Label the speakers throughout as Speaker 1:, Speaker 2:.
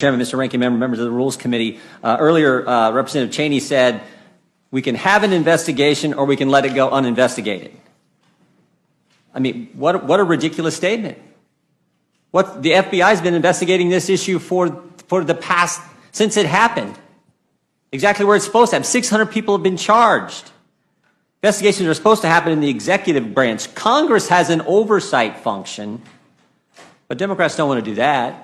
Speaker 1: Chairman, Mr. Ranking Member, members of the Rules Committee. Earlier, Representative Cheney said we can have an investigation or we can let it go uninvestigated. I mean, what a ridiculous statement. The FBI has been investigating this issue for the past, since it happened. Exactly where it's supposed to happen. 600 people have been charged. Investigations are supposed to happen in the executive branch. Congress has an oversight function, but Democrats don't want to do that.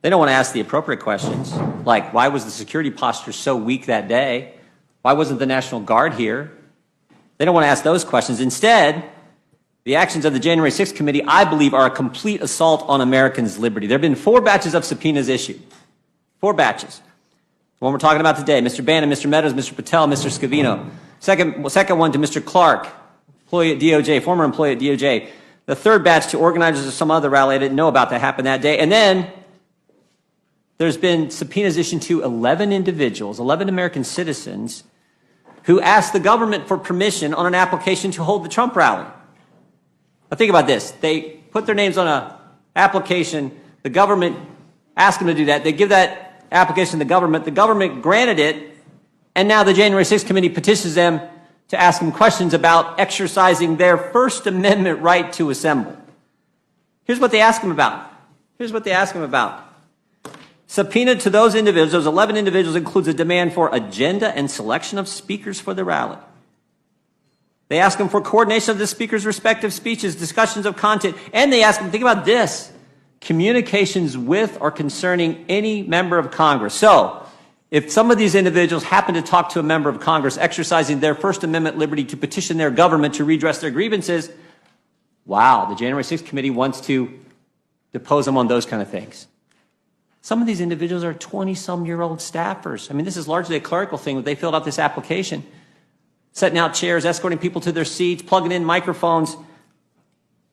Speaker 1: They don't want to ask the appropriate questions, like why was the security posture so weak that day? Why wasn't the National Guard here? They don't want to ask those questions. Instead, the actions of the January 6th committee, I believe, are a complete assault on Americans' liberty. There have been 4 batches of subpoenas issued. 4 batches. The one we're talking about today, Mr. Bannon, Mr. Meadows, Mr. Patel, Mr. Scavino. Second one to Mr. Clark, employee at DOJ, former employee at DOJ. The 3rd batch to organizers of some other rally. I didn't know about that happened that day. And then there's been subpoenas issued to 11 individuals, 11 American citizens, who asked the government for permission on an application to hold the Trump rally. Now think about this. They put their names on an application. The government asked them to do that. They give that application to the government granted it, and now the January 6th committee petitions them to ask them questions about exercising their First Amendment right to assemble. Here's what they ask them about. Subpoena to those individuals, those 11 individuals, includes a demand for agenda and selection of speakers for the rally. They ask them for coordination of the speakers' respective speeches, discussions of content, and they ask them, think about this, communications with or concerning any member of Congress. So, if some of these individuals happen to talk to a member of Congress exercising their First Amendment liberty to petition their government to redress their grievances, wow, the January 6th committee wants to depose them on those kind of things. Some of these individuals are 20-some-year-old staffers. I mean, this is largely a clerical thing that they filled out this application, setting out chairs, escorting people to their seats, plugging in microphones.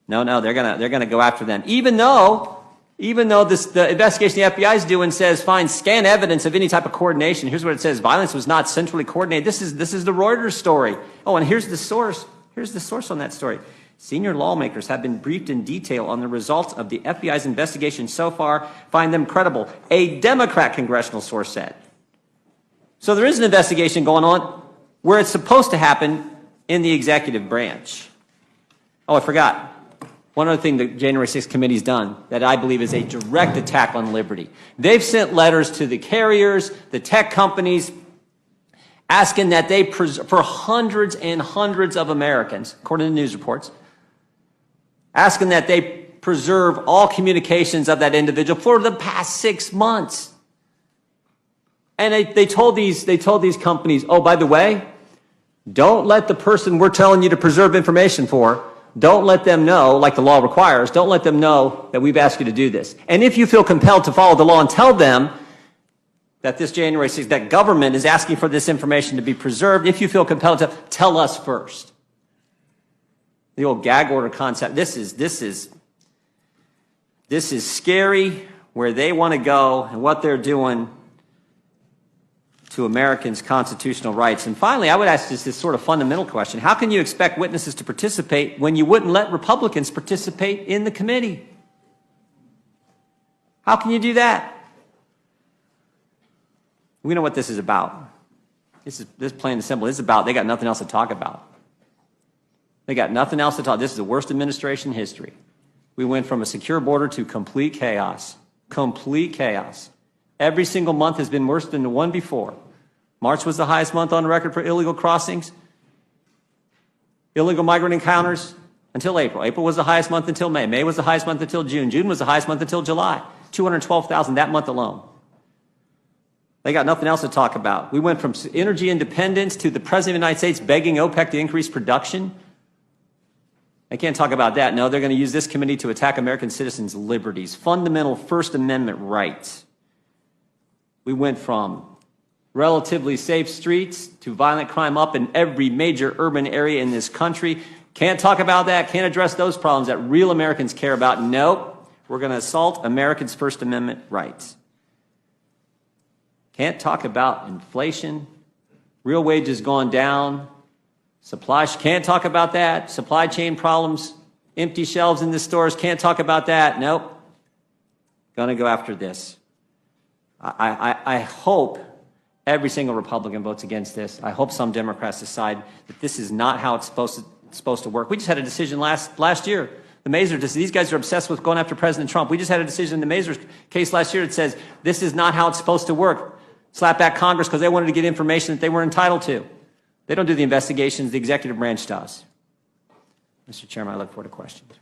Speaker 1: No, they're gonna go after them. Even though the investigation the FBI is doing says, fine, scan evidence of any type of coordination. Here's what it says: violence was not centrally coordinated. This is the Reuters story. Oh, and here's the source. Here's the source on that story. Senior lawmakers have been briefed in detail on the results of the FBI's investigation so far, find them credible. A Democrat congressional source said. So there is an investigation going on where it's supposed to happen in the executive branch. Oh, I forgot. One other thing the January 6th committee's done that I believe is a direct attack on liberty. They've sent letters to the carriers, the tech companies, asking that they, for hundreds and hundreds of Americans, according to news reports, asking that they preserve all communications of that individual for the past 6 months. And they told these companies, oh, by the way, don't let the person we're telling you to preserve information for, don't let them know, like the law requires, don't let them know that we've asked you to do this. And if you feel compelled to follow the law and tell them that this January 6th, that government is asking for this information to be preserved, if you feel compelled to, tell us first. The old gag order concept. This is scary where they want to go and what they're doing to Americans' constitutional rights. And finally, I would ask this sort of fundamental question. How can you expect witnesses to participate when you wouldn't let Republicans participate in the committee? How can you do that? We know what this is about. This is plain and simple. This is about they got nothing else to talk about. They got nothing else to talk. This is the worst administration in history. We went from a secure border to complete chaos. Complete chaos. Every single month has been worse than the one before. March was the highest month on record for illegal crossings, illegal migrant encounters until April. April was the highest month until May. May was the highest month until June. June was the highest month until July. 212,000 that month alone. They got nothing else to talk about. We went from energy independence to the President of the United States begging OPEC to increase production. They can't talk about that. No, they're going to use this committee to attack American citizens' liberties, fundamental First Amendment rights. We went from relatively safe streets to violent crime up in every major urban area in this country. Can't talk about that. Can't address those problems that real Americans care about. Nope. We're going to assault Americans' First Amendment rights. Can't talk about inflation. Real wages gone down. Can't talk about that. Supply chain problems, empty shelves in the stores, can't talk about that. Nope. Gonna go after this. I hope every single Republican votes against this. I hope some Democrats decide that this is not how it's supposed to work. We just had a decision last year. The Mazur, these guys are obsessed with going after President Trump. We just had a decision in the Mazur case last year that says this is not how it's supposed to work. Slap back Congress because they wanted to get information that they were entitled to. They don't do the investigations, the executive branch does. Mr. Chairman, I look forward to questions.